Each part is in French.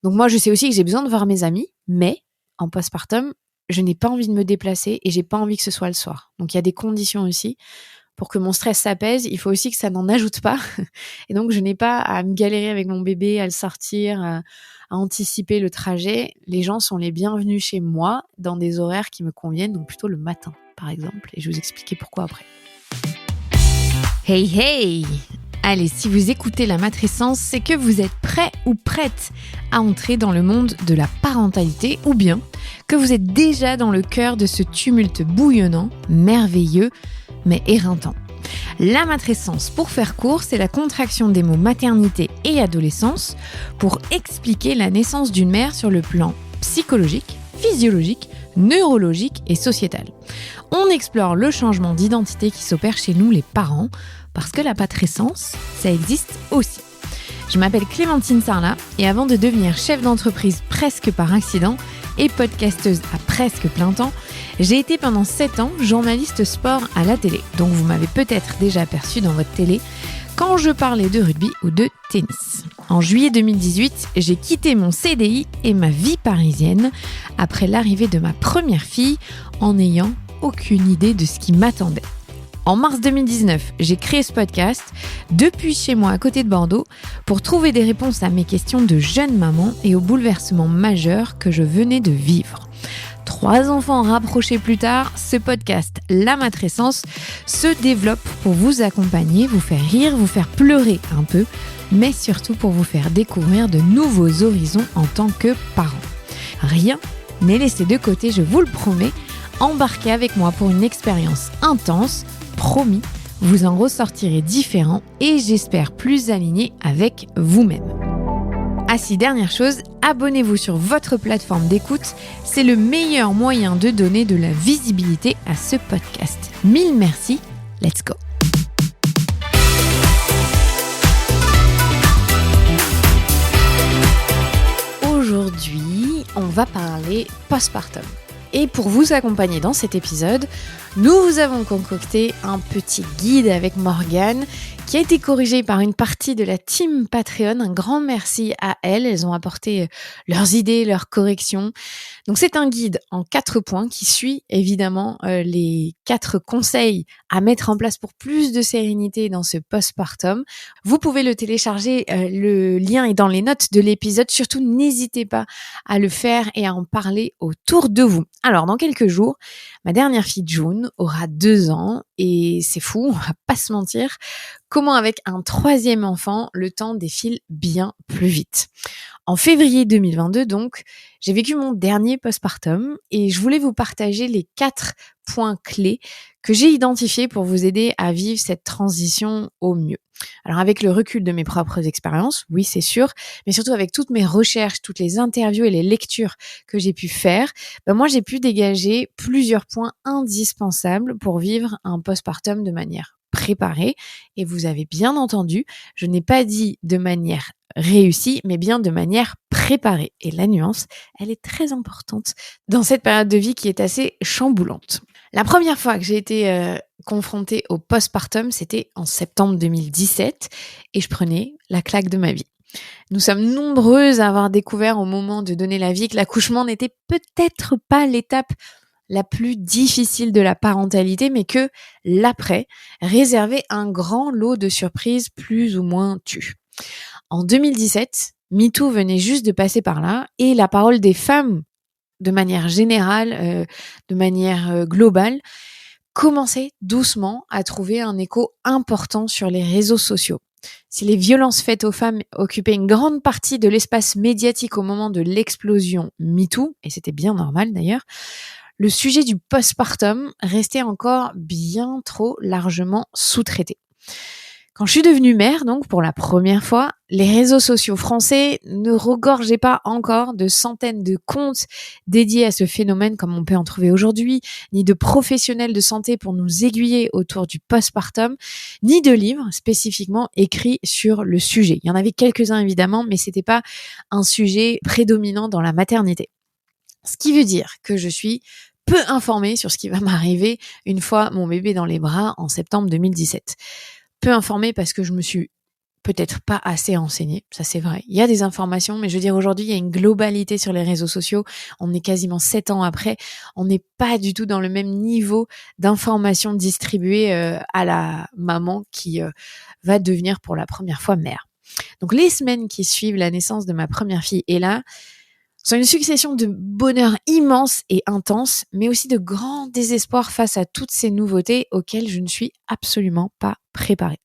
Donc moi, je sais aussi que j'ai besoin de voir mes amis, mais en postpartum, je n'ai pas envie de me déplacer et j'ai pas envie que ce soit le soir. Donc il y a des conditions aussi pour que mon stress s'apaise. Il faut aussi que ça n'en ajoute pas. Et donc je n'ai pas à me galérer avec mon bébé, à le sortir, à anticiper le trajet. Les gens sont les bienvenus chez moi dans des horaires qui me conviennent, donc plutôt le matin, par exemple. Et je vais vous expliquer pourquoi après. Hey hey! Allez, si vous écoutez la matrescence, c'est que vous êtes prêt ou prête à entrer dans le monde de la parentalité ou bien que vous êtes déjà dans le cœur de ce tumulte bouillonnant, merveilleux, mais éreintant. La matrescence, pour faire court, c'est la contraction des mots maternité et adolescence pour expliquer la naissance d'une mère sur le plan psychologique, physiologique, neurologique et sociétal. On explore le changement d'identité qui s'opère chez nous les parents, parce que la matrescence, ça existe aussi. Je m'appelle Clémentine Sarlat et avant de devenir chef d'entreprise presque par accident et podcasteuse à presque plein temps, j'ai été pendant 7 ans journaliste sport à la télé. Donc vous m'avez peut-être déjà aperçu dans votre télé quand je parlais de rugby ou de tennis. En juillet 2018, j'ai quitté mon CDI et ma vie parisienne après l'arrivée de ma première fille en n'ayant aucune idée de ce qui m'attendait. En mars 2019, j'ai créé ce podcast depuis chez moi à côté de Bordeaux pour trouver des réponses à mes questions de jeune maman et aux bouleversements majeurs que je venais de vivre. 3 enfants rapprochés plus tard, ce podcast, La Matrescence, se développe pour vous accompagner, vous faire rire, vous faire pleurer un peu, mais surtout pour vous faire découvrir de nouveaux horizons en tant que parent. Rien n'est laissé de côté, je vous le promets. Embarquez avec moi pour une expérience intense. Promis, vous en ressortirez différent et j'espère plus aligné avec vous-même. Ah si, dernière chose, abonnez-vous sur votre plateforme d'écoute, c'est le meilleur moyen de donner de la visibilité à ce podcast. Mille merci, let's go. Aujourd'hui, on va parler postpartum. Et pour vous accompagner dans cet épisode, nous vous avons concocté un petit guide avec Morgane qui a été corrigé par une partie de la team Patreon. Un grand merci à elles. Elles ont apporté leurs idées, leurs corrections. Donc c'est un guide en 4 points qui suit évidemment les 4 conseils à mettre en place pour plus de sérénité dans ce postpartum. Vous pouvez le télécharger, le lien est dans les notes de l'épisode. Surtout, n'hésitez pas à le faire et à en parler autour de vous. Alors, dans quelques jours, ma dernière fille June aura 2 ans et c'est fou, on va pas se mentir. Comment avec un 3e enfant, le temps défile bien plus vite. En février 2022, donc, j'ai vécu mon dernier postpartum et je voulais vous partager les 4 points clés que j'ai identifiés pour vous aider à vivre cette transition au mieux. Alors avec le recul de mes propres expériences, oui c'est sûr, mais surtout avec toutes mes recherches, toutes les interviews et les lectures que j'ai pu faire, moi j'ai pu dégager plusieurs points indispensables pour vivre un postpartum de manière préparée. Et vous avez bien entendu, je n'ai pas dit de manière réussie, mais bien de manière préparée. Et la nuance, elle est très importante dans cette période de vie qui est assez chamboulante. La première fois que j'ai été confrontée au postpartum, c'était en septembre 2017 et je prenais la claque de ma vie. Nous sommes nombreuses à avoir découvert au moment de donner la vie que l'accouchement n'était peut-être pas l'étape la plus difficile de la parentalité, mais que l'après réservait un grand lot de surprises plus ou moins tues. En 2017, MeToo venait juste de passer par là et la parole des femmes, de manière générale, de manière globale, commençait doucement à trouver un écho important sur les réseaux sociaux. Si les violences faites aux femmes occupaient une grande partie de l'espace médiatique au moment de l'explosion MeToo, et c'était bien normal d'ailleurs, le sujet du postpartum restait encore bien trop largement sous-traité. Quand je suis devenue mère, donc pour la première fois, les réseaux sociaux français ne regorgeaient pas encore de centaines de comptes dédiés à ce phénomène comme on peut en trouver aujourd'hui, ni de professionnels de santé pour nous aiguiller autour du postpartum, ni de livres spécifiquement écrits sur le sujet. Il y en avait quelques-uns évidemment, mais c'était pas un sujet prédominant dans la maternité. Ce qui veut dire que je suis peu informée sur ce qui va m'arriver une fois mon bébé dans les bras en septembre 2017. Peu informée parce que je me suis peut-être pas assez enseigné, ça c'est vrai. Il y a des informations, mais je veux dire aujourd'hui, il y a une globalité sur les réseaux sociaux. On est quasiment 7 ans après, on n'est pas du tout dans le même niveau d'informations distribuées à la maman qui va devenir pour la première fois mère. Donc les semaines qui suivent la naissance de ma première fille Ella sont une succession de bonheur immense et intense, mais aussi de grands désespoirs face à toutes ces nouveautés auxquelles je ne suis absolument pas préparée.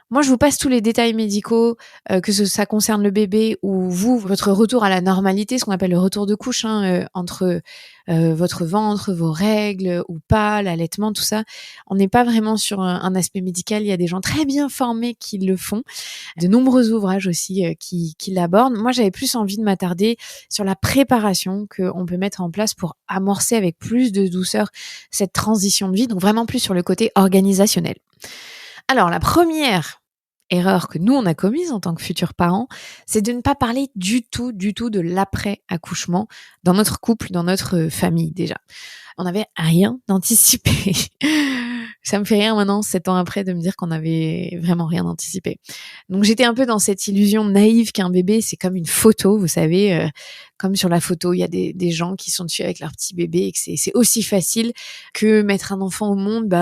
Moi, je vous passe tous les détails médicaux, que ça concerne le bébé ou vous, votre retour à la normalité, ce qu'on appelle le retour de couche, entre votre ventre, vos règles ou pas, l'allaitement, tout ça. On n'est pas vraiment sur un aspect médical. Il y a des gens très bien formés qui le font, de nombreux ouvrages aussi qui l'abordent. Moi, j'avais plus envie de m'attarder sur la préparation qu'on peut mettre en place pour amorcer avec plus de douceur cette transition de vie, donc vraiment plus sur le côté organisationnel. Alors, la première erreur que nous, on a commise en tant que futurs parents, c'est de ne pas parler du tout de l'après-accouchement dans notre couple, dans notre famille déjà. On n'avait rien anticipé. Ça me fait rire maintenant, 7 ans après, de me dire qu'on n'avait vraiment rien anticipé. Donc j'étais un peu dans cette illusion naïve qu'un bébé, c'est comme une photo, vous savez, comme sur la photo, il y a des gens qui sont dessus avec leur petit bébé et que c'est aussi facile que mettre un enfant au monde,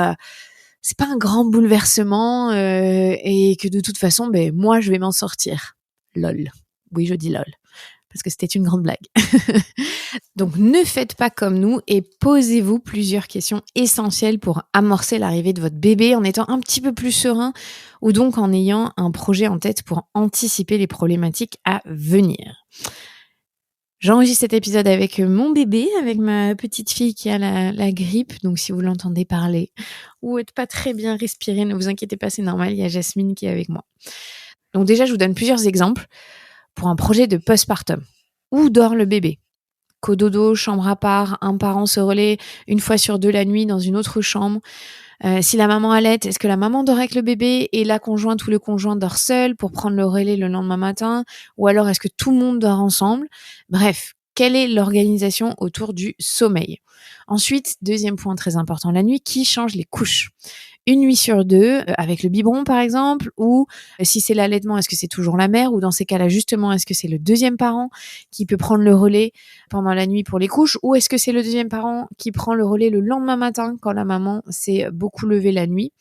c'est pas un grand bouleversement et que de toute façon, moi, je vais m'en sortir. Lol. Oui, je dis lol. Parce que c'était une grande blague. Donc, ne faites pas comme nous et posez-vous plusieurs questions essentielles pour amorcer l'arrivée de votre bébé en étant un petit peu plus serein ou donc en ayant un projet en tête pour anticiper les problématiques à venir. J'enregistre cet épisode avec mon bébé, avec ma petite fille qui a la grippe. Donc, si vous l'entendez parler ou être pas très bien respirer, ne vous inquiétez pas, c'est normal. Il y a Jasmine qui est avec moi. Donc, déjà, je vous donne plusieurs exemples pour un projet de postpartum. Où dort le bébé ? Cododo, chambre à part, un parent se relaie une fois sur 2 la nuit dans une autre chambre. Si la maman allaite, est-ce que la maman dort avec le bébé et la conjointe ou le conjoint dort seul pour prendre le relais le lendemain matin? Ou alors est-ce que tout le monde dort ensemble? Bref, quelle est l'organisation autour du sommeil? Ensuite, deuxième point très important, la nuit, qui change les couches? Une nuit sur 2, avec le biberon par exemple, ou si c'est l'allaitement, est-ce que c'est toujours la mère? Ou dans ces cas-là, justement, est-ce que c'est le deuxième parent qui peut prendre le relais pendant la nuit pour les couches? Ou est-ce que c'est le deuxième parent qui prend le relais le lendemain matin quand la maman s'est beaucoup levée la nuit?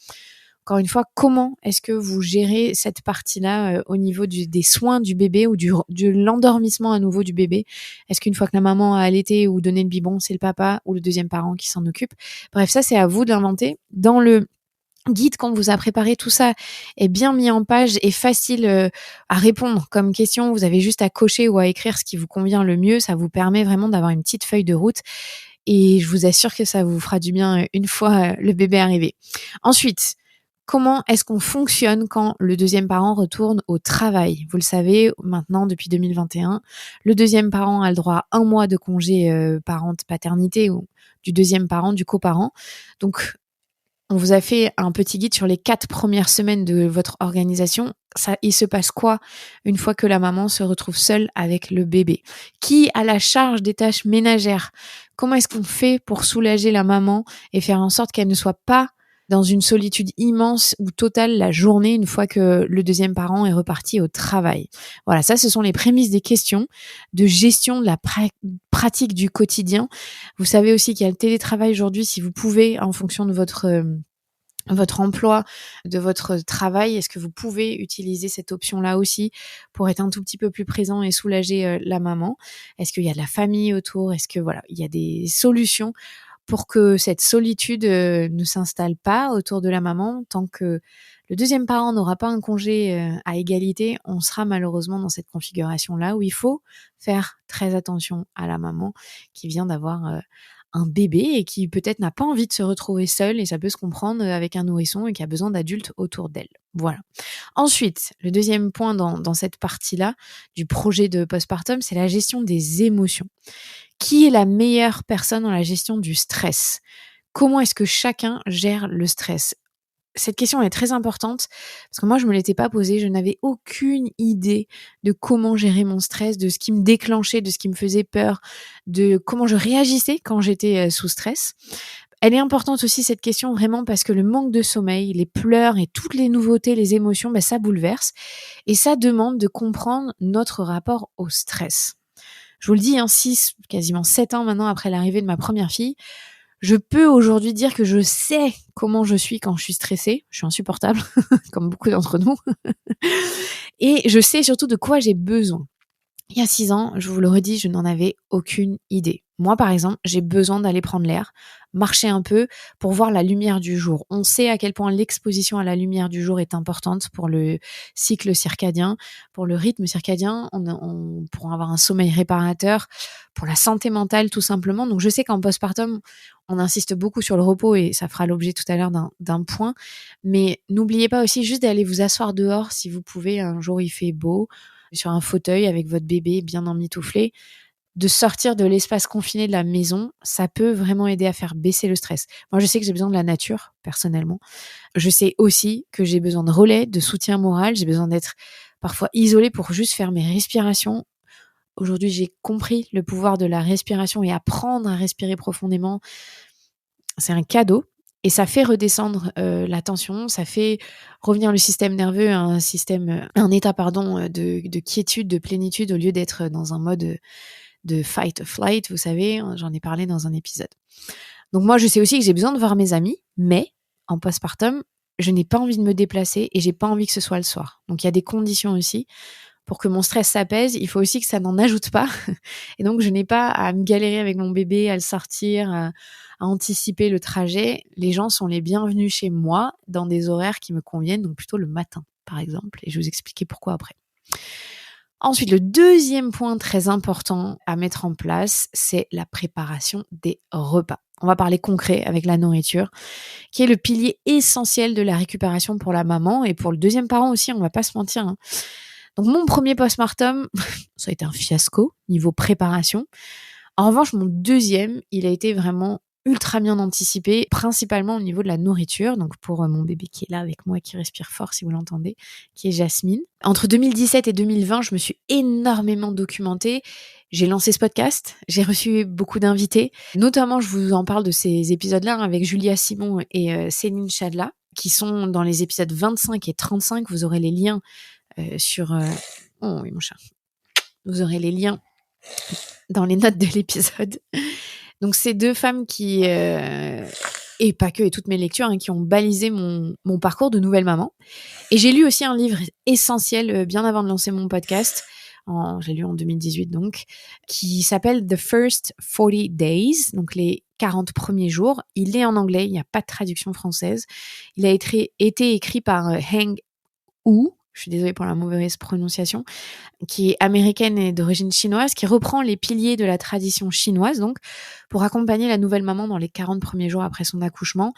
Encore une fois, comment est-ce que vous gérez cette partie-là au niveau des soins du bébé ou de l'endormissement à nouveau du bébé? Est-ce qu'une fois que la maman a allaité ou donné le biberon, c'est le papa ou le deuxième parent qui s'en occupe? Bref, ça, c'est à vous de l'inventer. Dans le guide qu'on vous a préparé, tout ça est bien mis en page et facile à répondre comme question. Vous avez juste à cocher ou à écrire ce qui vous convient le mieux. Ça vous permet vraiment d'avoir une petite feuille de route et je vous assure que ça vous fera du bien une fois le bébé arrivé. Ensuite, comment est-ce qu'on fonctionne quand le deuxième parent retourne au travail? Vous le savez, maintenant, depuis 2021, le deuxième parent a le droit à 1 mois de congé paternité ou du deuxième parent, du coparent. Donc, on vous a fait un petit guide sur les 4 premières semaines de votre organisation. Il se passe quoi une fois que la maman se retrouve seule avec le bébé? Qui a la charge des tâches ménagères? Comment est-ce qu'on fait pour soulager la maman et faire en sorte qu'elle ne soit pas dans une solitude immense ou totale la journée une fois que le deuxième parent est reparti au travail? Voilà, ça, ce sont les prémices des questions de gestion de la pratique du quotidien. Vous savez aussi qu'il y a le télétravail aujourd'hui, si vous pouvez, en fonction de votre emploi, de votre travail, est-ce que vous pouvez utiliser cette option-là aussi pour être un tout petit peu plus présent et soulager la maman? Est-ce qu'il y a de la famille autour? Est-ce que il y a des solutions pour que cette solitude ne s'installe pas autour de la maman? Tant que le deuxième parent n'aura pas un congé à égalité, on sera malheureusement dans cette configuration-là où il faut faire très attention à la maman qui vient d'avoir un bébé et qui peut-être n'a pas envie de se retrouver seule, et ça peut se comprendre avec un nourrisson et qui a besoin d'adultes autour d'elle. Voilà. Ensuite, le deuxième point dans cette partie-là du projet de postpartum, c'est la gestion des émotions. Qui est la meilleure personne dans la gestion du stress? Comment est-ce que chacun gère le stress? Cette question est très importante parce que moi, je me l'étais pas posée. Je n'avais aucune idée de comment gérer mon stress, de ce qui me déclenchait, de ce qui me faisait peur, de comment je réagissais quand j'étais sous stress. Elle est importante aussi cette question vraiment parce que le manque de sommeil, les pleurs et toutes les nouveautés, les émotions, ça bouleverse et ça demande de comprendre notre rapport au stress. Je vous le dis, 6, quasiment 7 ans maintenant après l'arrivée de ma première fille, je peux aujourd'hui dire que je sais comment je suis quand je suis stressée. Je suis insupportable, comme beaucoup d'entre nous. Et je sais surtout de quoi j'ai besoin. Il y a 6 ans, je vous le redis, je n'en avais aucune idée. Moi, par exemple, j'ai besoin d'aller prendre l'air, marcher un peu pour voir la lumière du jour. On sait à quel point l'exposition à la lumière du jour est importante pour le cycle circadien, pour le rythme circadien, pour avoir un sommeil réparateur, pour la santé mentale tout simplement. Donc je sais qu'en postpartum, on insiste beaucoup sur le repos et ça fera l'objet tout à l'heure d'un point. Mais n'oubliez pas aussi juste d'aller vous asseoir dehors si vous pouvez. Un jour, il fait beau, sur un fauteuil avec votre bébé bien emmitouflé, de sortir de l'espace confiné de la maison, ça peut vraiment aider à faire baisser le stress. Moi, je sais que j'ai besoin de la nature, personnellement. Je sais aussi que j'ai besoin de relais, de soutien moral. J'ai besoin d'être parfois isolée pour juste faire mes respirations. Aujourd'hui, j'ai compris le pouvoir de la respiration et apprendre à respirer profondément. C'est un cadeau. Et ça fait redescendre la tension, ça fait revenir le système nerveux à un état de quiétude, de plénitude, au lieu d'être dans un mode de fight or flight, vous savez, j'en ai parlé dans un épisode. Donc moi, je sais aussi que j'ai besoin de voir mes amis, mais en postpartum, je n'ai pas envie de me déplacer et j'ai pas envie que ce soit le soir. Donc il y a des conditions aussi. Pour que mon stress s'apaise, il faut aussi que ça n'en ajoute pas. Et donc, je n'ai pas à me galérer avec mon bébé, à le sortir, à anticiper le trajet. Les gens sont les bienvenus chez moi dans des horaires qui me conviennent, donc plutôt le matin, par exemple. Et je vais vous expliquer pourquoi après. Ensuite, le deuxième point très important à mettre en place, c'est la préparation des repas. On va parler concret avec la nourriture, qui est le pilier essentiel de la récupération pour la maman et pour le deuxième parent aussi, on va pas se mentir. Donc mon premier postpartum, ça a été un fiasco niveau préparation. En revanche, mon deuxième, il a été vraiment ultra bien anticipé, principalement au niveau de la nourriture. Donc pour mon bébé qui est là avec moi, qui respire fort si vous l'entendez, qui est Jasmine. Entre 2017 et 2020, je me suis énormément documentée. J'ai lancé ce podcast, j'ai reçu beaucoup d'invités. Notamment, je vous en parle de ces épisodes-là avec Julia Simon et Céline Chadla, qui sont dans les épisodes 25 et 35. Vous aurez les liens Oh oui, mon chat. Vous aurez les liens dans les notes de l'épisode. Donc, ces deux femmes qui, et pas que, et toutes mes lectures, qui ont balisé mon parcours de nouvelle maman. Et j'ai lu aussi un livre essentiel bien avant de lancer mon podcast. J'ai lu en 2018 donc, qui s'appelle The First 40 Days, donc les 40 premiers jours. Il est en anglais, il n'y a pas de traduction française. Il a été écrit par Heng Wu, je suis désolée pour la mauvaise prononciation, qui est américaine et d'origine chinoise, qui reprend les piliers de la tradition chinoise, donc, pour accompagner la nouvelle maman dans les 40 premiers jours après son accouchement.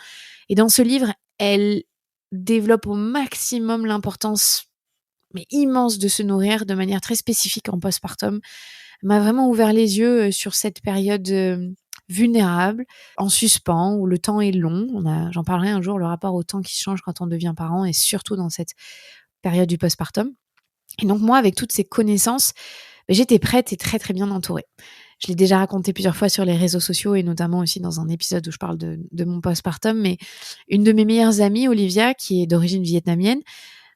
Et dans ce livre, elle développe au maximum l'importance, mais immense, de se nourrir de manière très spécifique en postpartum. Elle m'a vraiment ouvert les yeux sur cette période vulnérable, en suspens, où le temps est long. J'en parlerai un jour, le rapport au temps qui change quand on devient parent, et surtout dans cette période du postpartum. Et donc moi, avec toutes ces connaissances, j'étais prête et très très bien entourée. Je l'ai déjà raconté plusieurs fois sur les réseaux sociaux et notamment aussi dans un épisode où je parle de mon postpartum, mais une de mes meilleures amies, Olivia, qui est d'origine vietnamienne,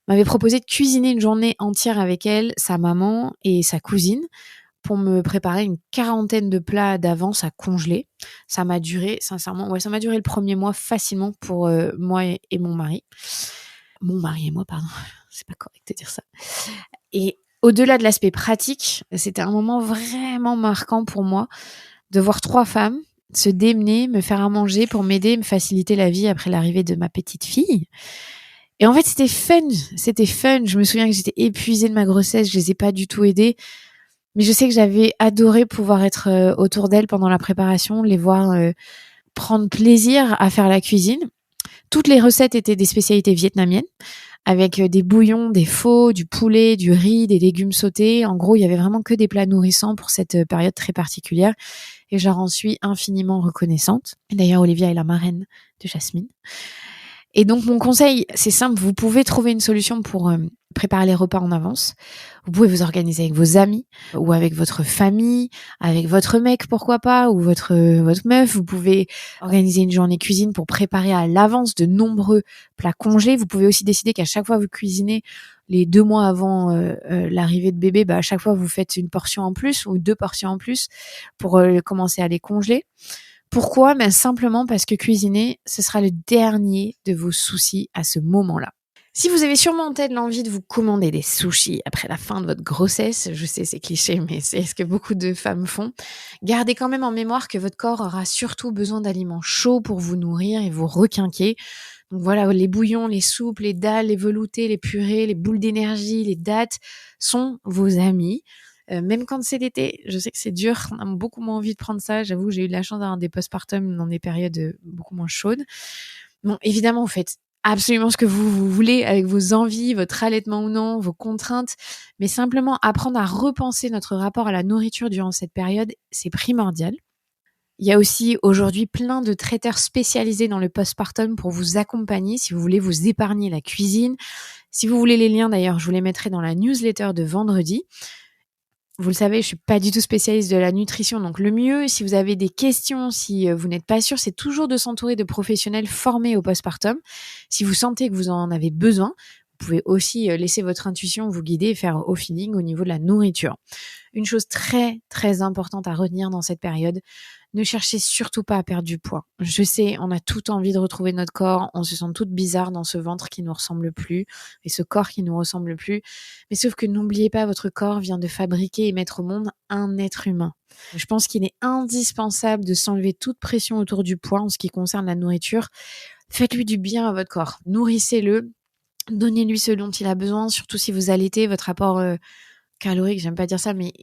m'avait proposé de cuisiner une journée entière avec elle, sa maman et sa cousine, pour me préparer une 40aine de plats d'avance à congeler. Ça m'a duré, sincèrement, ça m'a duré le premier mois facilement pour moi et mon mari. Mon mari et moi, pardon. C'est pas correct de dire ça. Et au-delà de l'aspect pratique, c'était un moment vraiment marquant pour moi de voir 3 femmes se démener, me faire à manger pour m'aider, me faciliter la vie après l'arrivée de ma petite fille. Et en fait, c'était fun. Je me souviens que j'étais épuisée de ma grossesse, je les ai pas du tout aidées. Mais je sais que j'avais adoré pouvoir être autour d'elles pendant la préparation, les voir prendre plaisir à faire la cuisine. Toutes les recettes étaient des spécialités vietnamiennes, avec des bouillons, des pho, du poulet, du riz, des légumes sautés. En gros, il y avait vraiment que des plats nourrissants pour cette période très particulière. Et je leur en suis infiniment reconnaissante. Et d'ailleurs, Olivia est la marraine de Jasmine. Et donc mon conseil, c'est simple, vous pouvez trouver une solution pour préparer les repas en avance. Vous pouvez vous organiser avec vos amis ou avec votre famille, avec votre mec pourquoi pas, ou votre meuf. Vous pouvez organiser une journée cuisine pour préparer à l'avance de nombreux plats congelés. Vous pouvez aussi décider qu'à chaque fois que vous cuisinez les 2 mois avant l'arrivée de bébé, à chaque fois vous faites une portion en plus ou 2 portions en plus pour commencer à les congeler. Pourquoi ? Simplement parce que cuisiner, ce sera le dernier de vos soucis à ce moment-là. Si vous avez sûrement en tête l'envie de vous commander des sushis après la fin de votre grossesse, je sais c'est cliché, mais c'est ce que beaucoup de femmes font, gardez quand même en mémoire que votre corps aura surtout besoin d'aliments chauds pour vous nourrir et vous requinquer. Donc voilà, les bouillons, les soupes, les dalles, les veloutés, les purées, les boules d'énergie, les dattes sont vos amis. Même quand c'est l'été, je sais que c'est dur, on a beaucoup moins envie de prendre ça. J'avoue, j'ai eu de la chance d'avoir des postpartum dans des périodes beaucoup moins chaudes. Bon, évidemment, vous faites absolument ce que vous voulez avec vos envies, votre allaitement ou non, vos contraintes, mais simplement apprendre à repenser notre rapport à la nourriture durant cette période, c'est primordial. Il y a aussi aujourd'hui plein de traiteurs spécialisés dans le postpartum pour vous accompagner si vous voulez vous épargner la cuisine. Si vous voulez les liens d'ailleurs, je vous les mettrai dans la newsletter de vendredi. Vous le savez, je suis pas du tout spécialiste de la nutrition, donc le mieux, si vous avez des questions, si vous n'êtes pas sûr, c'est toujours de s'entourer de professionnels formés au postpartum. Si vous sentez que vous en avez besoin, vous pouvez aussi laisser votre intuition vous guider et faire au feeling au niveau de la nourriture. Une chose très, très importante à retenir dans cette période, ne cherchez surtout pas à perdre du poids. Je sais, on a toute envie de retrouver notre corps, on se sent toutes bizarres dans ce ventre qui nous ressemble plus et ce corps qui nous ressemble plus. Mais sauf que n'oubliez pas, votre corps vient de fabriquer et mettre au monde un être humain. Je pense qu'il est indispensable de s'enlever toute pression autour du poids en ce qui concerne la nourriture. Faites-lui du bien à votre corps, nourrissez-le, donnez-lui ce dont il a besoin, surtout si vous allaitez, votre apport calorique, j'aime pas dire ça, mais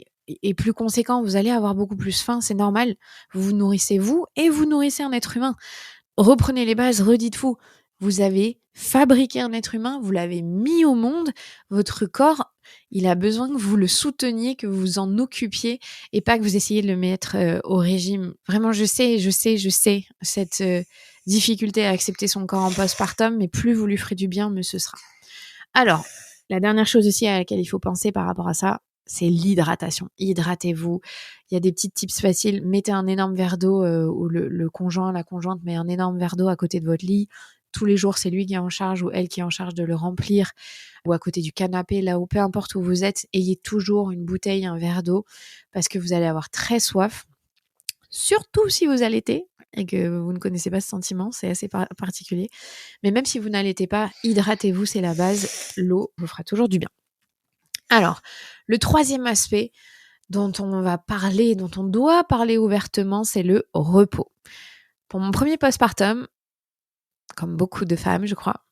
est plus conséquent, vous allez avoir beaucoup plus faim, c'est normal. Vous vous nourrissez vous et vous nourrissez un être humain. Reprenez les bases, redites-vous. Vous avez fabriqué un être humain, vous l'avez mis au monde. Votre corps, il a besoin que vous le souteniez, que vous vous en occupiez et pas que vous essayiez de le mettre au régime. Vraiment, je sais cette difficulté à accepter son corps en postpartum, mais plus vous lui ferez du bien, mieux ce sera. Alors, la dernière chose aussi à laquelle il faut penser par rapport à ça, c'est l'hydratation. Hydratez-vous. Il y a des petits tips faciles. Mettez un énorme verre d'eau ou le conjoint, la conjointe met un énorme verre d'eau à côté de votre lit. Tous les jours, c'est lui qui est en charge ou elle qui est en charge de le remplir, ou à côté du canapé, là où peu importe où vous êtes, ayez toujours une bouteille, un verre d'eau parce que vous allez avoir très soif. Surtout si vous allaitez et que vous ne connaissez pas ce sentiment, c'est assez particulier. Mais même si vous n'allaitez pas, hydratez-vous, c'est la base. L'eau vous fera toujours du bien. Alors, le troisième aspect dont on va parler, dont on doit parler ouvertement, c'est le repos. Pour mon premier postpartum, comme beaucoup de femmes, je crois,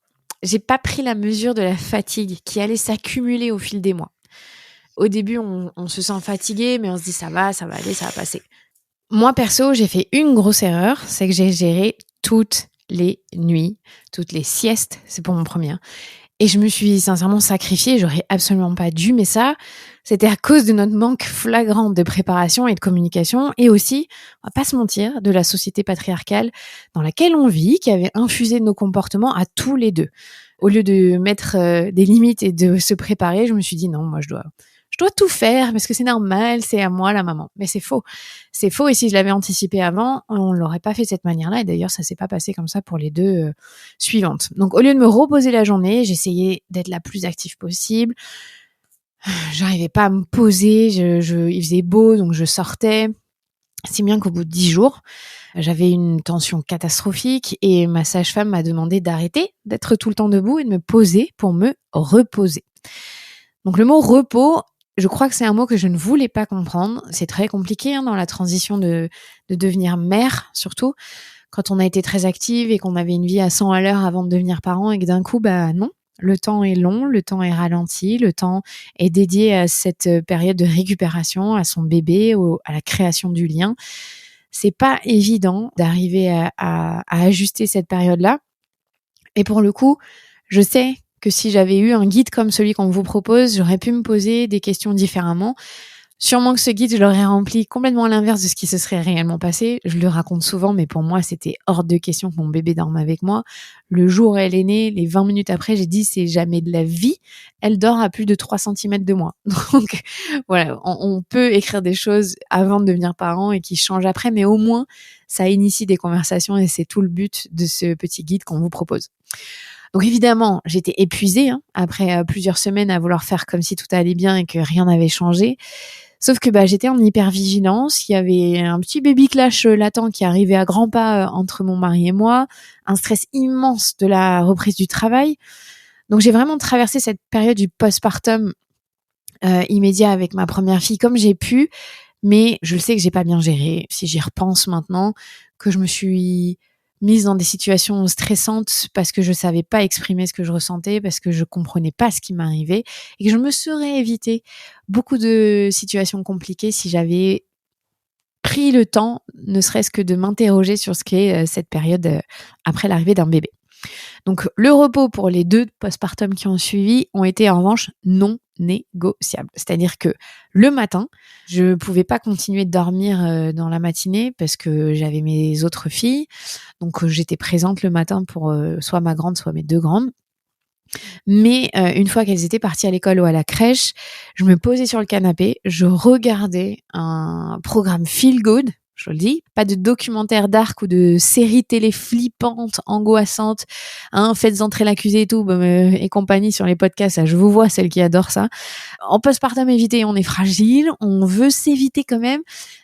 j'ai pas pris la mesure de la fatigue qui allait s'accumuler au fil des mois. Au début, on se sent fatigué, mais on se dit ça va aller, ça va passer. Moi, perso, j'ai fait une grosse erreur, c'est que j'ai géré toutes les nuits, toutes les siestes, c'est pour mon premier. Et je me suis sincèrement sacrifiée, j'aurais absolument pas dû, mais ça, c'était à cause de notre manque flagrant de préparation et de communication, et aussi, on va pas se mentir, de la société patriarcale dans laquelle on vit, qui avait infusé nos comportements à tous les deux. Au lieu de mettre des limites et de se préparer, je me suis dit non, moi je dois tout faire parce que c'est normal, c'est à moi la maman. Mais c'est faux. C'est faux et si je l'avais anticipé avant, on l'aurait pas fait de cette manière-là et d'ailleurs ça s'est pas passé comme ça pour les deux suivantes. Donc au lieu de me reposer la journée, j'essayais d'être la plus active possible. J'arrivais pas à me poser, il faisait beau donc je sortais. Si bien qu'au bout de 10 jours, j'avais une tension catastrophique et ma sage-femme m'a demandé d'arrêter d'être tout le temps debout et de me poser pour me reposer. Donc le mot repos, je crois que c'est un mot que je ne voulais pas comprendre. C'est très compliqué dans la transition de devenir mère, surtout quand on a été très active et qu'on avait une vie à 100 à l'heure avant de devenir parent et que d'un coup, non. Le temps est long, le temps est ralenti, le temps est dédié à cette période de récupération, à son bébé, à la création du lien. C'est pas évident d'arriver à ajuster cette période-là. Et pour le coup, je sais que si j'avais eu un guide comme celui qu'on vous propose, j'aurais pu me poser des questions différemment. Sûrement que ce guide, je l'aurais rempli complètement à l'inverse de ce qui se serait réellement passé. Je le raconte souvent, mais pour moi, c'était hors de question que mon bébé dorme avec moi. Le jour où elle est née, les 20 minutes après, j'ai dit, c'est jamais de la vie. Elle dort à plus de 3 centimètres de moi. Donc, voilà, on peut écrire des choses avant de devenir parent et qui changent après, mais au moins, ça initie des conversations et c'est tout le but de ce petit guide qu'on vous propose. Donc évidemment, j'étais épuisée après plusieurs semaines à vouloir faire comme si tout allait bien et que rien n'avait changé. Sauf que j'étais en hypervigilance, il y avait un petit baby clash latent qui arrivait à grands pas entre mon mari et moi, un stress immense de la reprise du travail. Donc j'ai vraiment traversé cette période du postpartum immédiat avec ma première fille comme j'ai pu, mais je le sais que j'ai pas bien géré. Si j'y repense maintenant, que je me suis mise dans des situations stressantes parce que je savais pas exprimer ce que je ressentais, parce que je comprenais pas ce qui m'arrivait et que je me serais évité beaucoup de situations compliquées si j'avais pris le temps, ne serait-ce que de m'interroger sur ce qu'est cette période après l'arrivée d'un bébé. Donc, le repos pour les 2 postpartum qui ont suivi ont été en revanche non négociables. C'est-à-dire que le matin, je pouvais pas continuer de dormir dans la matinée parce que j'avais mes autres filles. Donc, j'étais présente le matin pour soit ma grande, soit mes 2 grandes. Mais une fois qu'elles étaient parties à l'école ou à la crèche, je me posais sur le canapé, je regardais un programme feel good, je le dis, pas de documentaire dark ou de série télé flippante, angoissante, faites entrer l'accusé et tout, et compagnie sur les podcasts, ça, je vous vois, celles qui adorent ça. En postpartum, évitez, on est fragile, on veut s'éviter quand même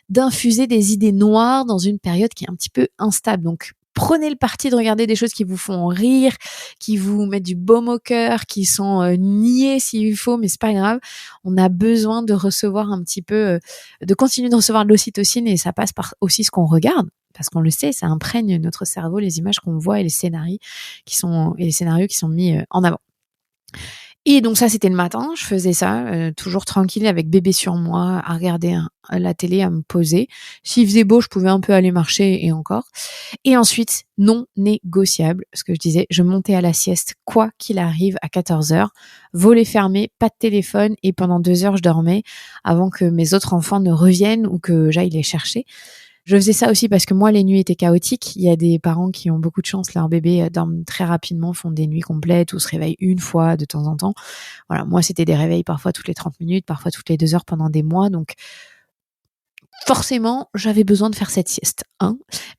d'infuser des idées noires dans une période qui est un petit peu instable. Donc, prenez le parti de regarder des choses qui vous font rire, qui vous mettent du baume au cœur, qui sont niais s'il faut, mais c'est pas grave. On a besoin de recevoir un petit peu, de continuer de recevoir de l'ocytocine et ça passe par aussi ce qu'on regarde. Parce qu'on le sait, ça imprègne notre cerveau, les images qu'on voit et les scénarios qui sont mis en avant. Et donc ça, c'était le matin, je faisais ça, toujours tranquille avec bébé sur moi, à regarder la télé, à me poser. S'il faisait beau, je pouvais un peu aller marcher et encore. Et ensuite, non négociable, ce que je disais, je montais à la sieste, quoi qu'il arrive, à 14h, volet fermé, pas de téléphone, et pendant 2 heures, je dormais avant que mes autres enfants ne reviennent ou que j'aille les chercher. Je faisais ça aussi parce que moi, les nuits étaient chaotiques. Il y a des parents qui ont beaucoup de chance, leurs bébés dorment très rapidement, font des nuits complètes ou se réveillent une fois de temps en temps. Voilà, moi, c'était des réveils parfois toutes les 30 minutes, parfois toutes les 2 heures pendant des mois. Donc, forcément, j'avais besoin de faire cette sieste.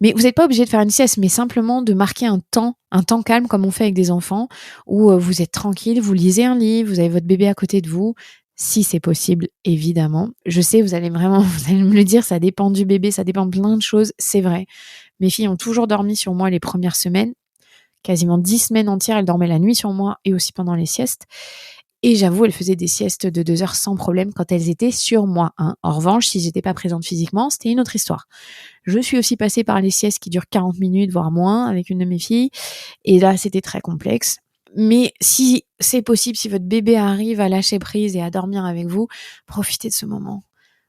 Mais vous n'êtes pas obligé de faire une sieste, mais simplement de marquer un temps calme comme on fait avec des enfants, où vous êtes tranquille, vous lisez un livre, vous avez votre bébé à côté de vous, si c'est possible, évidemment. Je sais, vous allez me le dire, ça dépend du bébé, ça dépend de plein de choses, c'est vrai. Mes filles ont toujours dormi sur moi les premières semaines, quasiment 10 semaines entières, elles dormaient la nuit sur moi et aussi pendant les siestes. Et j'avoue, elles faisaient des siestes de 2 heures sans problème quand elles étaient sur moi. En revanche, si j'étais pas présente physiquement, c'était une autre histoire. Je suis aussi passée par les siestes qui durent 40 minutes, voire moins, avec une de mes filles. Et là, c'était très complexe. Mais si c'est possible, si votre bébé arrive à lâcher prise et à dormir avec vous, profitez de ce moment.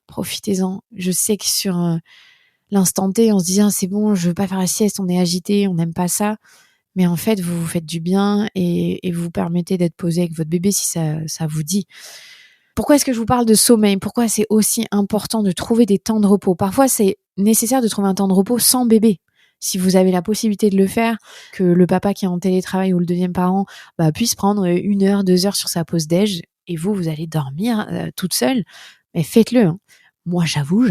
Profitez-en. Je sais que sur l'instant T, on se dit, c'est bon, je veux pas faire la sieste, on est agité, on n'aime pas ça. Mais en fait, vous vous faites du bien et vous vous permettez d'être posé avec votre bébé si ça vous dit. Pourquoi est-ce que je vous parle de sommeil ? Pourquoi c'est aussi important de trouver des temps de repos ? Parfois, c'est nécessaire de trouver un temps de repos sans bébé. Si vous avez la possibilité de le faire, que le papa qui est en télétravail ou le deuxième parent puisse prendre 1 heure, 2 heures sur sa pause déj et vous allez dormir toute seule, mais faites-le. Moi, j'avoue,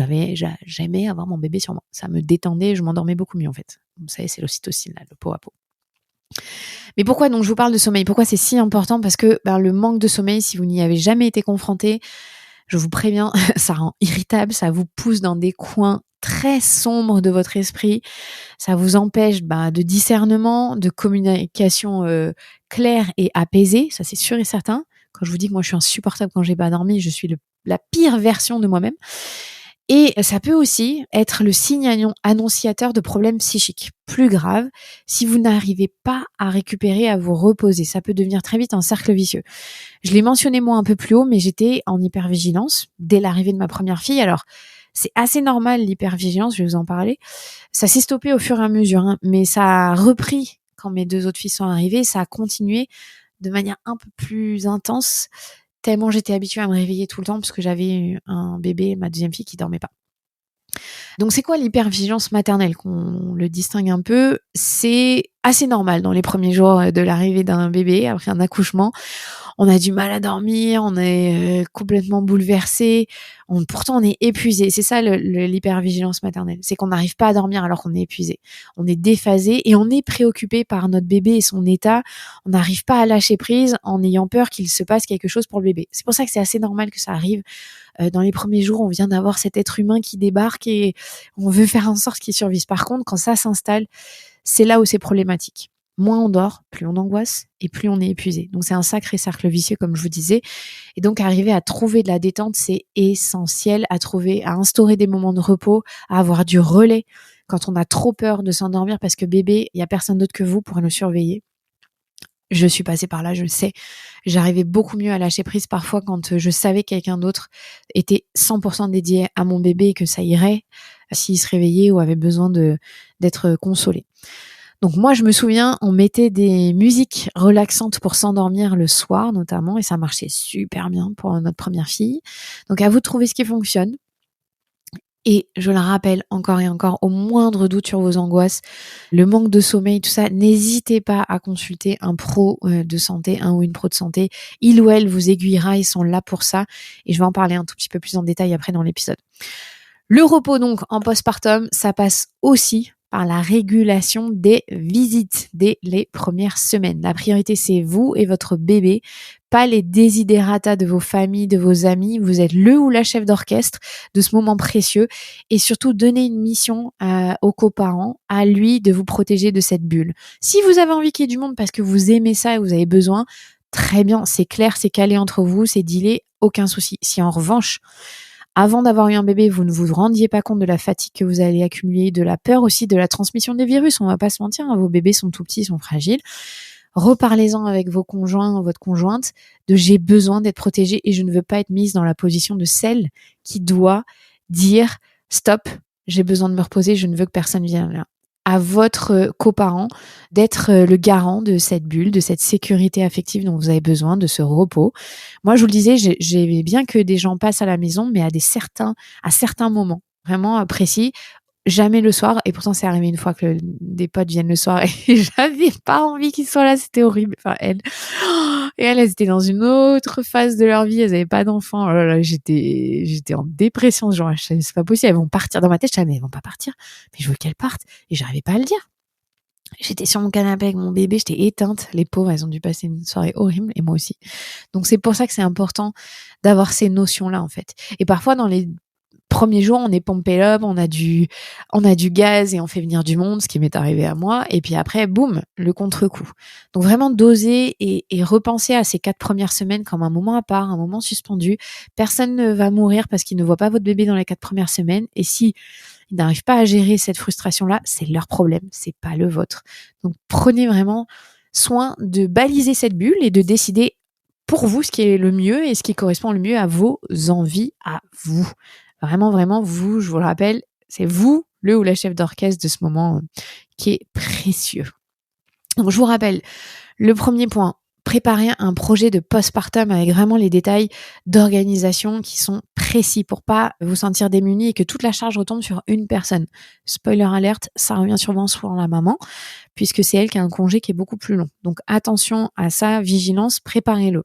j'aimais avoir mon bébé sur moi. Ça me détendait, je m'endormais beaucoup mieux en fait. Vous savez, c'est l'ocytocine, là, le peau à peau. Mais pourquoi donc je vous parle de sommeil ? Pourquoi c'est si important ? Parce que le manque de sommeil, si vous n'y avez jamais été confronté, je vous préviens, ça rend irritable, ça vous pousse dans des coins très sombres de votre esprit, ça vous empêche de discernement, de communication claire et apaisée, ça c'est sûr et certain. Quand je vous dis que moi je suis insupportable quand j'ai pas dormi, je suis la pire version de moi-même. Et ça peut aussi être le signe annonciateur de problèmes psychiques plus graves si vous n'arrivez pas à récupérer, à vous reposer. Ça peut devenir très vite un cercle vicieux. Je l'ai mentionné moi un peu plus haut, mais j'étais en hypervigilance dès l'arrivée de ma première fille. Alors, c'est assez normal l'hypervigilance, je vais vous en parler. Ça s'est stoppé au fur et à mesure, mais ça a repris quand mes 2 autres filles sont arrivées. Ça a continué de manière un peu plus intense tellement j'étais habituée à me réveiller tout le temps parce que j'avais eu un bébé, ma deuxième fille, qui dormait pas. Donc c'est quoi l'hypervigilance maternelle? Qu'on le distingue un peu, c'est assez normal dans les premiers jours de l'arrivée d'un bébé après un accouchement. On a du mal à dormir, on est complètement bouleversé, pourtant on est épuisé. C'est ça l'hypervigilance maternelle, c'est qu'on n'arrive pas à dormir alors qu'on est épuisé. On est déphasé et on est préoccupé par notre bébé et son état. On n'arrive pas à lâcher prise en ayant peur qu'il se passe quelque chose pour le bébé. C'est pour ça que c'est assez normal que ça arrive. Dans les premiers jours, on vient d'avoir cet être humain qui débarque et on veut faire en sorte qu'il survive. Par contre, quand ça s'installe, c'est là où c'est problématique. Moins on dort, plus on angoisse et plus on est épuisé. Donc c'est un sacré cercle vicieux, comme je vous disais. Et donc arriver à trouver de la détente, c'est essentiel, à instaurer des moments de repos, à avoir du relais quand on a trop peur de s'endormir parce que bébé, il y a personne d'autre que vous pour le surveiller. Je suis passée par là, je le sais. J'arrivais beaucoup mieux à lâcher prise parfois quand je savais que quelqu'un d'autre était 100% dédié à mon bébé et que ça irait s'il se réveillait ou avait besoin d'être consolé. Donc moi, je me souviens, on mettait des musiques relaxantes pour s'endormir le soir notamment et ça marchait super bien pour notre première fille. Donc à vous de trouver ce qui fonctionne. Et je le rappelle encore et encore, au moindre doute sur vos angoisses, le manque de sommeil, tout ça, n'hésitez pas à consulter un pro de santé, un ou une pro de santé. Il ou elle vous aiguillera, ils sont là pour ça. Et je vais en parler un tout petit peu plus en détail après dans l'épisode. Le repos donc en postpartum, ça passe aussi par la régulation des visites dès les premières semaines. La priorité, c'est vous et votre bébé, pas les desiderata de vos familles, de vos amis. Vous êtes le ou la chef d'orchestre de ce moment précieux et surtout donner une mission aux coparents, à lui de vous protéger de cette bulle. Si vous avez envie qu'il y ait du monde parce que vous aimez ça et vous avez besoin, très bien, c'est clair, c'est calé entre vous, c'est dealé, aucun souci. Si en revanche, avant d'avoir eu un bébé, vous ne vous rendiez pas compte de la fatigue que vous allez accumuler, de la peur aussi de la transmission des virus. On va pas se mentir, hein, vos bébés sont tout petits, ils sont fragiles. Reparlez-en avec vos conjoints ou votre conjointe de j'ai besoin d'être protégée et je ne veux pas être mise dans la position de celle qui doit dire stop, j'ai besoin de me reposer, je ne veux que personne vienne là. À votre coparent d'être le garant de cette bulle, de cette sécurité affective dont vous avez besoin, de ce repos. Moi, je vous le disais, j'aimais bien que des gens passent à la maison, mais à certains moments vraiment précis. Jamais le soir, et pourtant c'est arrivé une fois que des potes viennent le soir et j'avais pas envie qu'ils soient là, c'était horrible. Enfin, elles étaient dans une autre phase de leur vie, elles avaient pas d'enfants. Oh là là, j'étais en dépression, genre, c'est pas possible, elles vont partir. Dans ma tête, je savais, mais elles vont pas partir, mais je veux qu'elles partent, et j'arrivais pas à le dire. J'étais sur mon canapé avec mon bébé, j'étais éteinte, les pauvres, elles ont dû passer une soirée horrible, et moi aussi. Donc c'est pour ça que c'est important d'avoir ces notions-là, en fait. Et parfois, dans les premier jour, on est pompé up, on a du gaz et on fait venir du monde, ce qui m'est arrivé à moi. Et puis après, boum, le contre-coup. Donc vraiment doser et repenser à ces 4 premières semaines comme un moment à part, un moment suspendu. Personne ne va mourir parce qu'il ne voit pas votre bébé dans les 4 premières semaines. Et si ils n'arrivent pas à gérer cette frustration-là, c'est leur problème, c'est pas le vôtre. Donc prenez vraiment soin de baliser cette bulle et de décider pour vous ce qui est le mieux et ce qui correspond le mieux à vos envies, à vous. Vraiment, vraiment, vous, je vous le rappelle, c'est vous, le ou la chef d'orchestre de ce moment qui est précieux. Donc, je vous rappelle, le premier point, préparer un projet de postpartum avec vraiment les détails d'organisation qui sont précis pour pas vous sentir démuni et que toute la charge retombe sur une personne. Spoiler alerte, ça revient souvent sur la maman, puisque c'est elle qui a un congé qui est beaucoup plus long. Donc, attention à ça, vigilance, préparez-le.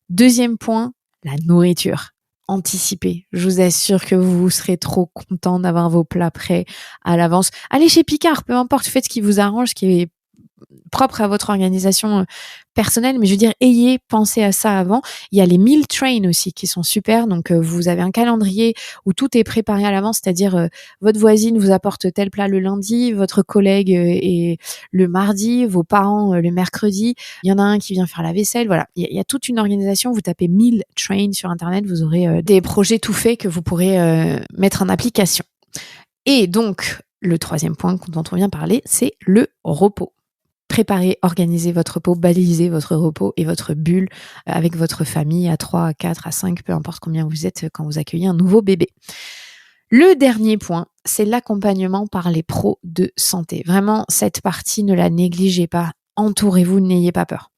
Deuxième point, la nourriture. Anticipez. Je vous assure que vous serez trop content d'avoir vos plats prêts à l'avance. Allez chez Picard, peu importe, faites ce qui vous arrange, ce qui est propre à votre organisation personnelle, mais je veux dire, ayez pensé à ça avant. Il y a les meal trains aussi qui sont super, donc vous avez un calendrier où tout est préparé à l'avance, c'est-à-dire votre voisine vous apporte tel plat le lundi, votre collègue est le mardi, vos parents le mercredi, il y en a un qui vient faire la vaisselle, voilà. Il y a toute une organisation, vous tapez meal train sur internet, vous aurez des projets tout faits que vous pourrez mettre en application. Et donc, le troisième point dont on vient parler, c'est le repos. Préparez, organisez votre repos, balisez votre repos et votre bulle avec votre famille à 3, à 4, à 5, peu importe combien vous êtes quand vous accueillez un nouveau bébé. Le dernier point, c'est l'accompagnement par les pros de santé. Vraiment, cette partie, ne la négligez pas. Entourez-vous, n'ayez pas peur.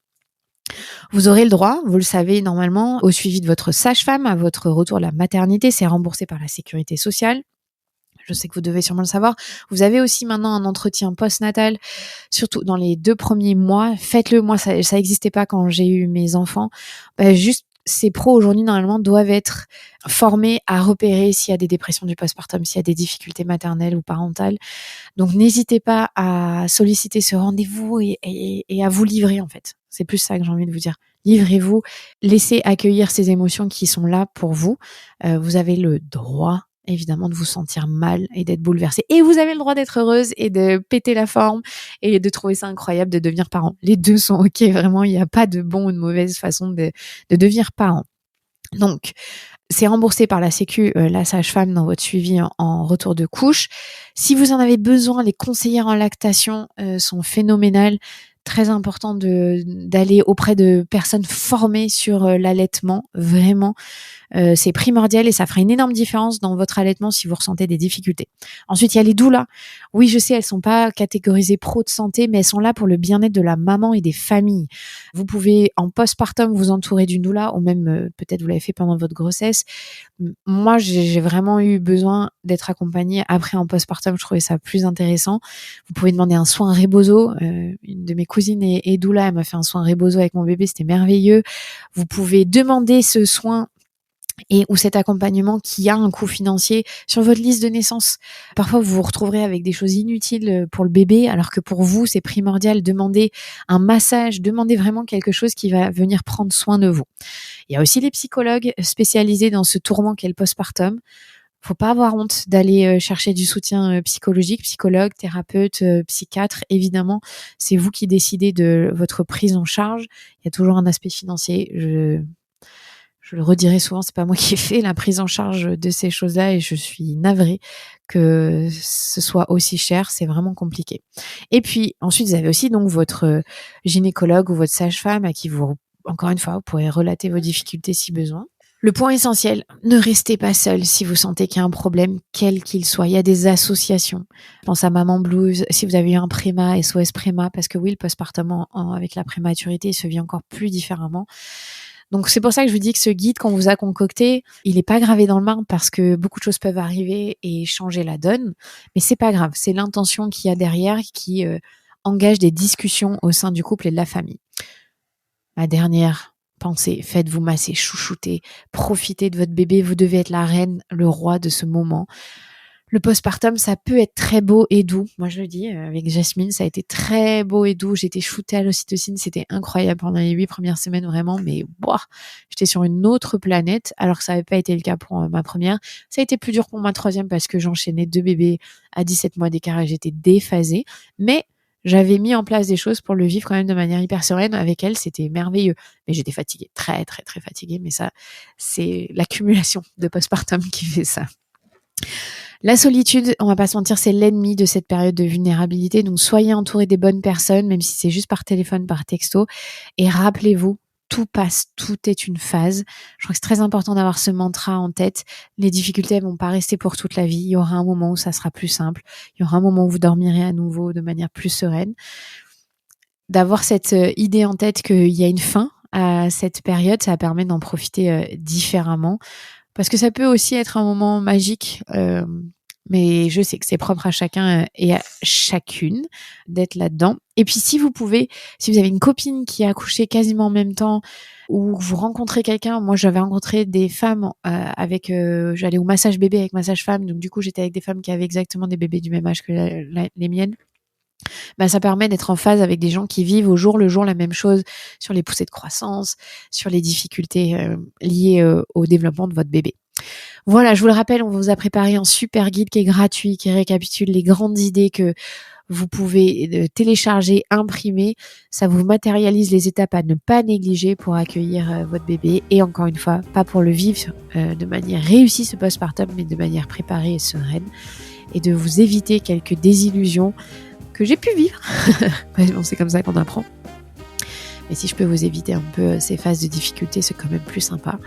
Vous aurez le droit, vous le savez normalement, au suivi de votre sage-femme à votre retour de la maternité. C'est remboursé par la sécurité sociale. Je sais que vous devez sûrement le savoir. Vous avez aussi maintenant un entretien post-natal, surtout dans les 2 premiers mois. Faites-le. Moi, ça n'existait pas quand j'ai eu mes enfants. Juste, ces pros aujourd'hui, normalement, doivent être formés à repérer s'il y a des dépressions du postpartum, s'il y a des difficultés maternelles ou parentales. Donc, n'hésitez pas à solliciter ce rendez-vous et à vous livrer, en fait. C'est plus ça que j'ai envie de vous dire. Livrez-vous. Laissez accueillir ces émotions qui sont là pour vous. Vous avez le droit, évidemment, de vous sentir mal et d'être bouleversée. Et vous avez le droit d'être heureuse et de péter la forme et de trouver ça incroyable de devenir parent. Les deux sont OK, vraiment, il n'y a pas de bon ou de mauvaise façon de devenir parent. Donc, c'est remboursé par la Sécu, la sage-femme dans votre suivi en retour de couche. Si vous en avez besoin, les conseillères en lactation sont phénoménales. Très important d'aller auprès de personnes formées sur l'allaitement, vraiment. C'est primordial et ça fera une énorme différence dans votre allaitement si vous ressentez des difficultés. Ensuite, il y a les doulas. Oui, je sais, elles sont pas catégorisées pro de santé, mais elles sont là pour le bien-être de la maman et des familles. Vous pouvez, en postpartum, vous entourer d'une doula, ou même peut-être vous l'avez fait pendant votre grossesse. Moi, j'ai vraiment eu besoin d'être accompagnée après en postpartum. Je trouvais ça plus intéressant. Vous pouvez demander un soin rebozo. Une de mes cousines est doula, elle m'a fait un soin rebozo avec mon bébé, c'était merveilleux. Vous pouvez demander ce soin ou cet accompagnement qui a un coût financier sur votre liste de naissance. Parfois, vous vous retrouverez avec des choses inutiles pour le bébé, alors que pour vous, c'est primordial. Demandez un massage, demandez vraiment quelque chose qui va venir prendre soin de vous. Il y a aussi les psychologues spécialisés dans ce tourment qu'est le postpartum. Faut pas avoir honte d'aller chercher du soutien psychologique, psychologue, thérapeute, psychiatre. Évidemment, c'est vous qui décidez de votre prise en charge. Il y a toujours un aspect financier. Je le redirai souvent, c'est pas moi qui ai fait la prise en charge de ces choses-là et je suis navrée que ce soit aussi cher, c'est vraiment compliqué. Et puis ensuite, vous avez aussi donc votre gynécologue ou votre sage-femme à qui vous, encore une fois, vous pourrez relater vos difficultés si besoin. Le point essentiel, ne restez pas seul si vous sentez qu'il y a un problème, quel qu'il soit. Il y a des associations. Je pense à Maman Blues, si vous avez eu un préma, SOS Préma, parce que oui, le postpartum avec la prématurité, il se vit encore plus différemment. Donc c'est pour ça que je vous dis que ce guide qu'on vous a concocté, il n'est pas gravé dans le marbre parce que beaucoup de choses peuvent arriver et changer la donne, mais c'est pas grave, c'est l'intention qu'il y a derrière qui engage des discussions au sein du couple et de la famille. Ma dernière pensée, faites-vous masser, chouchouter, profitez de votre bébé, vous devez être la reine, le roi de ce moment. Le postpartum, ça peut être très beau et doux. Moi, je le dis, avec Jasmine, ça a été très beau et doux. J'étais shootée à l'ocytocine, c'était incroyable pendant les 8 premières semaines, vraiment. Mais j'étais sur une autre planète, alors que ça n'avait pas été le cas pour ma première. Ça a été plus dur pour ma troisième parce que j'enchaînais 2 bébés à 17 mois d'écart et j'étais déphasée. Mais j'avais mis en place des choses pour le vivre quand même de manière hyper sereine. Avec elle, c'était merveilleux. Mais j'étais fatiguée, très, très, très fatiguée. Mais ça, c'est l'accumulation de postpartum qui fait ça. La solitude, on va pas se mentir, c'est l'ennemi de cette période de vulnérabilité. Donc, soyez entourés des bonnes personnes, même si c'est juste par téléphone, par texto. Et rappelez-vous, tout passe, tout est une phase. Je crois que c'est très important d'avoir ce mantra en tête. Les difficultés, elles vont pas rester pour toute la vie. Il y aura un moment où ça sera plus simple. Il y aura un moment où vous dormirez à nouveau de manière plus sereine. D'avoir cette idée en tête qu'il y a une fin à cette période, ça permet d'en profiter différemment. Parce que ça peut aussi être un moment magique, mais je sais que c'est propre à chacun et à chacune d'être là-dedans. Et puis si vous pouvez, si vous avez une copine qui a accouché quasiment en même temps, ou vous rencontrez quelqu'un, moi j'avais rencontré des femmes j'allais au massage bébé avec ma sage-femme, donc du coup j'étais avec des femmes qui avaient exactement des bébés du même âge que les miennes. Ça permet d'être en phase avec des gens qui vivent au jour le jour la même chose sur les poussées de croissance, sur les difficultés liées au développement de votre bébé. Voilà, je vous le rappelle, on vous a préparé un super guide qui est gratuit, qui récapitule les grandes idées que vous pouvez télécharger, imprimer. Ça vous matérialise les étapes à ne pas négliger pour accueillir votre bébé. Et encore une fois, pas pour le vivre de manière réussie ce postpartum, mais de manière préparée et sereine. Et de vous éviter quelques désillusions que j'ai pu vivre. C'est comme ça qu'on apprend. Mais si je peux vous éviter un peu ces phases de difficulté, c'est quand même plus sympa.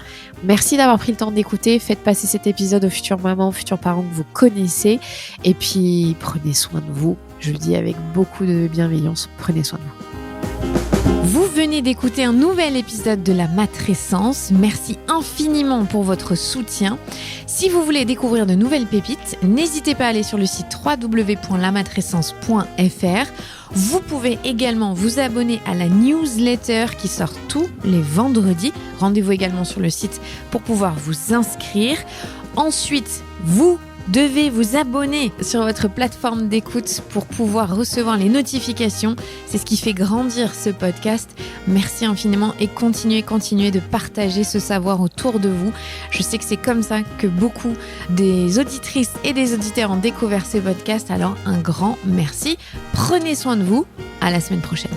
Merci d'avoir pris le temps d'écouter. Faites passer cet épisode aux futures mamans, aux futurs parents que vous connaissez. Et puis, prenez soin de vous. Je le dis avec beaucoup de bienveillance. Prenez soin de vous. Vous venez d'écouter un nouvel épisode de la Matrescence. Merci infiniment pour votre soutien. Si vous voulez découvrir de nouvelles pépites, n'hésitez pas à aller sur le site www.lamatrescence.fr. Vous pouvez également vous abonner à la newsletter qui sort tous les vendredis. Rendez-vous également sur le site pour pouvoir vous inscrire. Ensuite, vous devez vous abonner sur votre plateforme d'écoute pour pouvoir recevoir les notifications. C'est ce qui fait grandir ce podcast. Merci infiniment et continuez de partager ce savoir autour de vous. Je sais que c'est comme ça que beaucoup des auditrices et des auditeurs ont découvert ce podcast. Alors un grand merci. Prenez soin de vous. À la semaine prochaine.